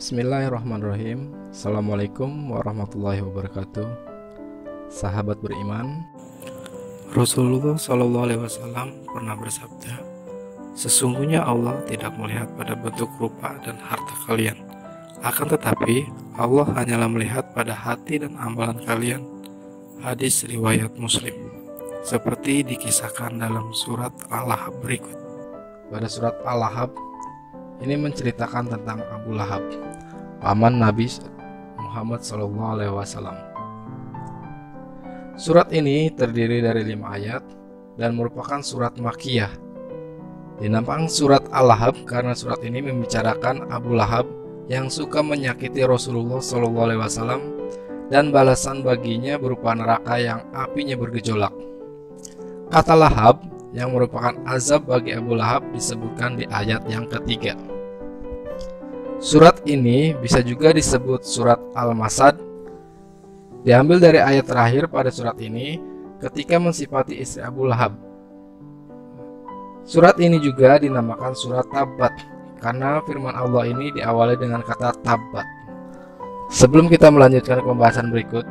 Bismillahirrahmanirrahim. Assalamualaikum warahmatullahi wabarakatuh. Sahabat beriman, Rasulullah SAW pernah bersabda, sesungguhnya Allah tidak melihat pada bentuk rupa dan harta kalian, akan tetapi Allah hanyalah melihat pada hati dan amalan kalian. Hadis riwayat Muslim, seperti dikisahkan dalam surat Al-Lahab berikut. Pada surat Al-Lahab ini menceritakan tentang Abu Lahab, paman Nabi Muhammad SAW. Surat ini terdiri dari 5 ayat dan merupakan surat Makkiyah. Dinamakan surat Al-Lahab karena surat ini membicarakan Abu Lahab yang suka menyakiti Rasulullah SAW dan balasan baginya berupa neraka yang apinya bergejolak. Kata Lahab yang merupakan azab bagi Abu Lahab disebutkan di ayat yang ketiga. Surat ini bisa juga disebut surat Al-Masad, diambil dari ayat terakhir pada surat ini ketika mensifati istri Abu Lahab. Surat ini juga dinamakan surat Tabbat karena firman Allah ini diawali dengan kata Tabbat. Sebelum kita melanjutkan ke pembahasan berikut,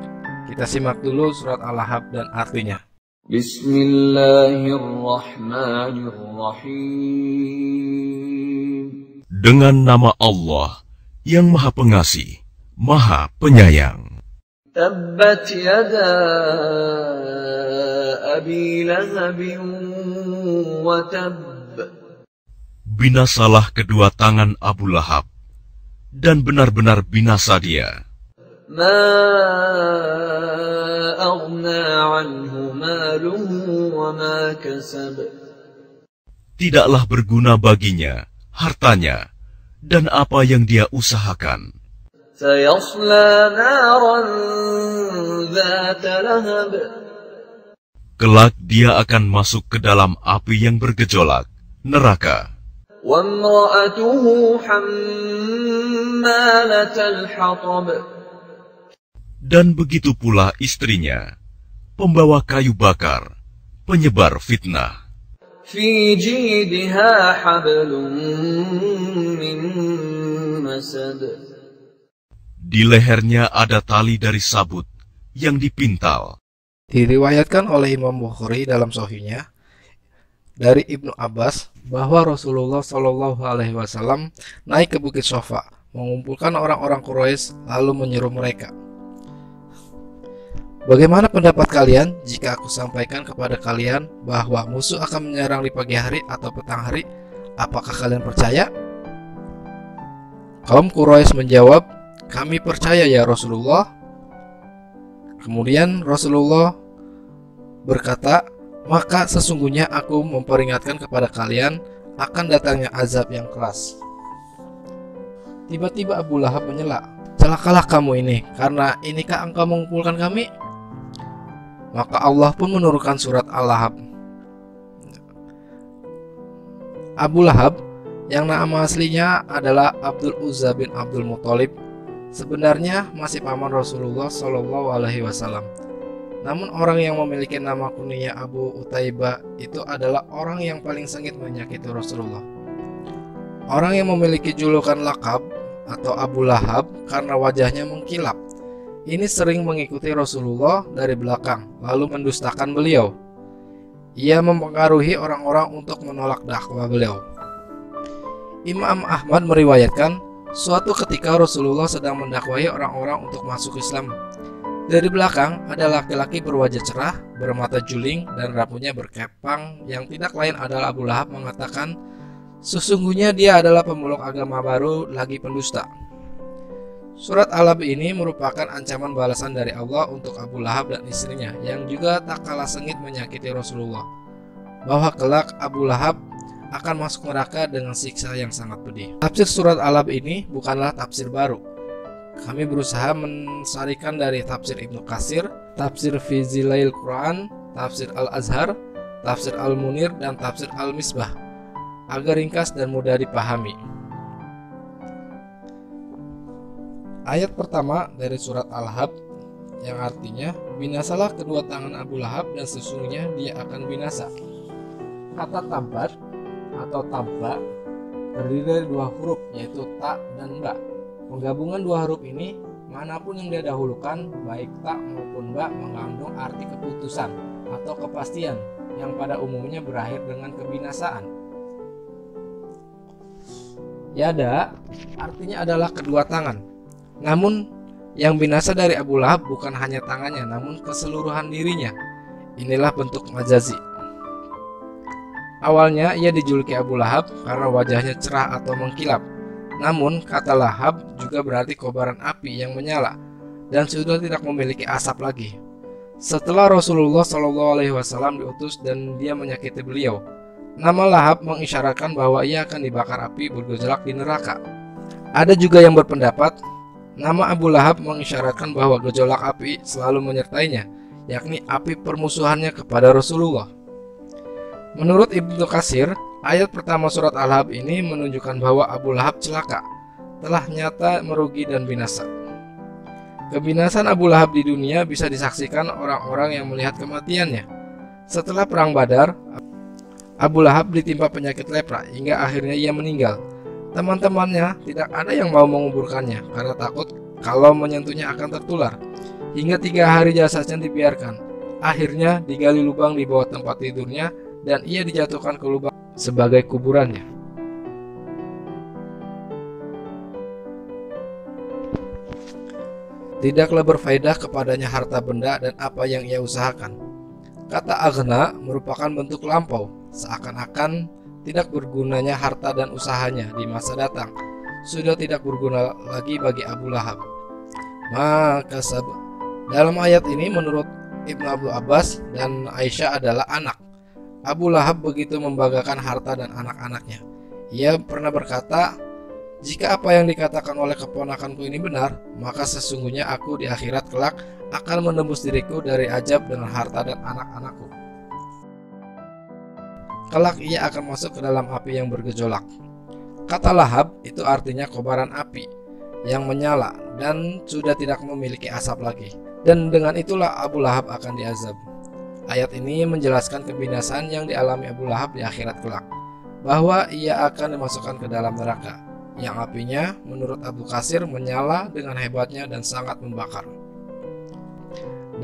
kita simak dulu surat Al-Lahab dan artinya. Bismillahirrahmanirrahim. Dengan nama Allah yang Maha Pengasih, Maha Penyayang. Tabbat yada Abi Lahab wa tab. Binasalah kedua tangan Abu Lahab, dan benar-benar binasa dia. Ma aghna anhu maluhu wa ma kasab. Tidaklah berguna baginya hartanya dan apa yang dia usahakan. Sayasla naran dhata lahab. Kelak dia akan masuk ke dalam api yang bergejolak, neraka. Wa imra'atuhu hammalatal hatab. Dan begitu pula istrinya, pembawa kayu bakar, penyebar fitnah. Fi jidha hablum min masad. Di lehernya ada tali dari sabut yang dipintal. Diriwayatkan oleh Imam Bukhari dalam Sahihnya dari Ibnu Abbas bahwa Rasulullah SAW naik ke Bukit Sofa, mengumpulkan orang-orang Quraisy lalu menyeru mereka, bagaimana pendapat kalian jika aku sampaikan kepada kalian bahwa musuh akan menyerang di pagi hari atau petang hari? Apakah kalian percaya? Kaum Quraisy menjawab, kami percaya ya Rasulullah. Kemudian Rasulullah berkata, maka sesungguhnya aku memperingatkan kepada kalian akan datangnya azab yang keras. Tiba-tiba Abu Lahab menyela, celakalah kamu ini, karena inikah engkau mengumpulkan kami? Maka Allah pun menurunkan surat Al-Lahab. Abu Lahab yang nama aslinya adalah Abdul Uzza bin Abdul Muthalib sebenarnya masih paman Rasulullah SAW. Namun orang yang memiliki nama kunyah Abu Utaibah itu adalah orang yang paling sengit menyakiti Rasulullah. Orang yang memiliki julukan lakab atau Abu Lahab karena wajahnya mengkilap ini sering mengikuti Rasulullah dari belakang, lalu mendustakan beliau. Ia mempengaruhi orang-orang untuk menolak dakwah beliau. Imam Ahmad meriwayatkan, suatu ketika Rasulullah sedang mendakwahi orang-orang untuk masuk Islam. Dari belakang ada laki-laki berwajah cerah, bermata juling, dan rambutnya berkepang yang tidak lain adalah Abu Lahab mengatakan, sesungguhnya dia adalah pemeluk agama baru lagi pendusta. Surat Al-Lahab ini merupakan ancaman balasan dari Allah untuk Abu Lahab dan istrinya yang juga tak kalah sengit menyakiti Rasulullah, bahwa kelak Abu Lahab akan masuk neraka dengan siksa yang sangat pedih. Tafsir surat Al-Lahab ini bukanlah tafsir baru. Kami berusaha mensarikan dari tafsir Ibnu Katsir, tafsir Fi Zilail Quran, tafsir Al-Azhar, tafsir Al-Munir, dan tafsir Al-Misbah agar ringkas dan mudah dipahami. Ayat pertama dari surat Al-Lahab yang artinya binasalah kedua tangan Abu Lahab dan sesungguhnya dia akan binasa. Kata Tabbat atau Tabba terdiri dari 2 huruf yaitu ta dan ba. Penggabungan dua huruf ini, manapun yang dia dahulukan, baik tak maupun ba, mengandung arti keputusan atau kepastian yang pada umumnya berakhir dengan kebinasaan. Yada artinya adalah kedua tangan. Namun yang binasa dari Abu Lahab bukan hanya tangannya, namun keseluruhan dirinya. Inilah bentuk majazi. Awalnya ia dijuluki Abu Lahab karena wajahnya cerah atau mengkilap. Namun kata lahab juga berarti kobaran api yang menyala dan sudah tidak memiliki asap lagi. Setelah Rasulullah SAW diutus dan dia menyakiti beliau, nama Lahab mengisyaratkan bahwa ia akan dibakar api bergejolak di neraka. Ada juga yang berpendapat nama Abu Lahab mengisyaratkan bahwa gejolak api selalu menyertainya, yakni api permusuhannya kepada Rasulullah. Menurut Ibnu Katsir, ayat pertama surat Al-Lahab ini menunjukkan bahwa Abu Lahab celaka, telah nyata merugi dan binasa. Kebinasan Abu Lahab di dunia bisa disaksikan orang-orang yang melihat kematiannya. Setelah perang Badar, Abu Lahab ditimpa penyakit lepra hingga akhirnya ia meninggal. Teman-temannya tidak ada yang mau menguburkannya karena takut kalau menyentuhnya akan tertular. Hingga 3 hari jasadnya dibiarkan. Akhirnya digali lubang di bawah tempat tidurnya dan ia dijatuhkan ke lubang sebagai kuburannya. Tidaklah berfaedah kepadanya harta benda dan apa yang ia usahakan. Kata aghna merupakan bentuk lampau, seakan-akan tidak bergunanya harta dan usahanya di masa datang sudah tidak berguna lagi bagi Abu Lahab. Maka dalam ayat ini menurut Ibnu Abu Abbas dan Aisyah adalah anak. Abu Lahab begitu membanggakan harta dan anak-anaknya. Ia pernah berkata, "Jika apa yang dikatakan oleh keponakanku ini benar, maka sesungguhnya aku di akhirat kelak akan menembus diriku dari ajab dengan harta dan anak-anakku. Kelak ia akan masuk ke dalam api yang bergejolak." Kata Lahab itu artinya kobaran api yang menyala dan sudah tidak memiliki asap lagi. Dan dengan itulah Abu Lahab akan diazab. Ayat ini menjelaskan kebinasaan yang dialami Abu Lahab di akhirat kelak, bahwa ia akan dimasukkan ke dalam neraka, yang apinya menurut Abu Katsir menyala dengan hebatnya dan sangat membakar.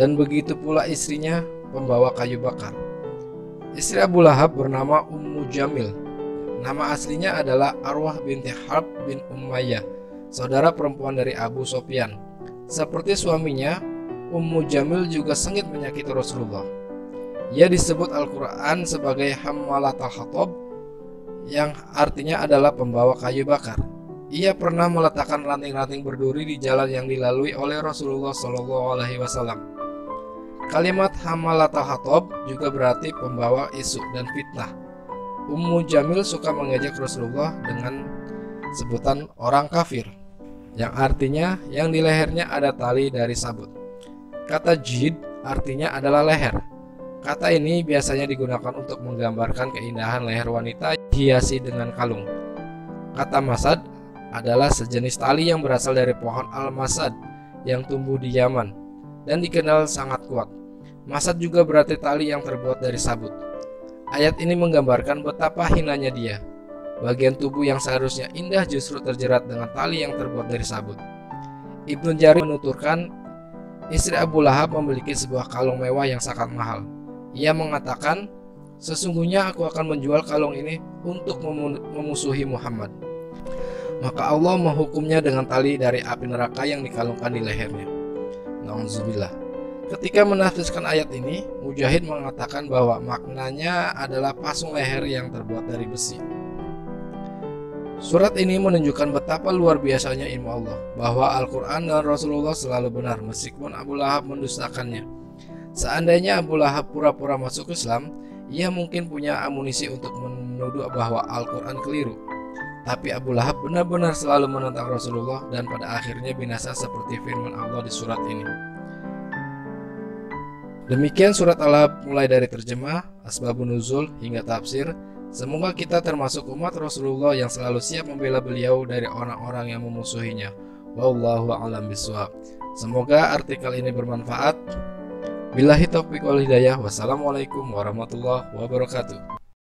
Dan begitu pula istrinya, pembawa kayu bakar. Istri Abu Lahab bernama Ummu Jamil. Nama aslinya adalah Arwah binti Harb bin Umayyah, saudara perempuan dari Abu Sofyan. Seperti suaminya, Ummu Jamil juga sengit menyakiti Rasulullah. Ia disebut Al-Quran sebagai Hammalatul Hatab, yang artinya adalah pembawa kayu bakar. Ia pernah meletakkan ranting-ranting berduri di jalan yang dilalui oleh Rasulullah SAW. Kalimat Hammalatul Hatab juga berarti pembawa isu dan fitnah. Ummu Jamil suka mengejek Rasulullah dengan sebutan orang kafir, yang artinya yang di lehernya ada tali dari sabut. Kata jid artinya adalah leher. Kata ini biasanya digunakan untuk menggambarkan keindahan leher wanita dihiasi dengan kalung. Kata masad adalah sejenis tali yang berasal dari pohon al-masad yang tumbuh di Yaman dan dikenal sangat kuat. Masad juga berarti tali yang terbuat dari sabut. Ayat ini menggambarkan betapa hinanya dia. Bagian tubuh yang seharusnya indah justru terjerat dengan tali yang terbuat dari sabut. Ibnu Jarir menuturkan, istri Abu Lahab memiliki sebuah kalung mewah yang sangat mahal. Ia mengatakan, "Sesungguhnya aku akan menjual kalung ini untuk memusuhi Muhammad." Maka Allah menghukumnya dengan tali dari api neraka yang dikalungkan di lehernya. Nauzubillah. Ketika menafsirkan ayat ini, Mujahid mengatakan bahwa maknanya adalah pasung leher yang terbuat dari besi. Surat ini menunjukkan betapa luar biasanya ilmu Allah, bahwa Al-Quran dan Rasulullah selalu benar meskipun Abu Lahab mendustakannya. Seandainya Abu Lahab pura-pura masuk Islam, ia mungkin punya amunisi untuk menuduh bahwa Al-Quran keliru. Tapi Abu Lahab benar-benar selalu menentang Rasulullah dan pada akhirnya binasa seperti firman Allah di surat ini. Demikian surat Al-Lahab mulai dari terjemah, asbabun nuzul hingga tafsir. Semoga kita termasuk umat Rasulullah yang selalu siap membela beliau dari orang-orang yang memusuhinya. Wallahu a'lam bishawab. Semoga artikel ini bermanfaat. Billahi taufiq wal hidayah. Wassalamualaikum warahmatullahi wabarakatuh.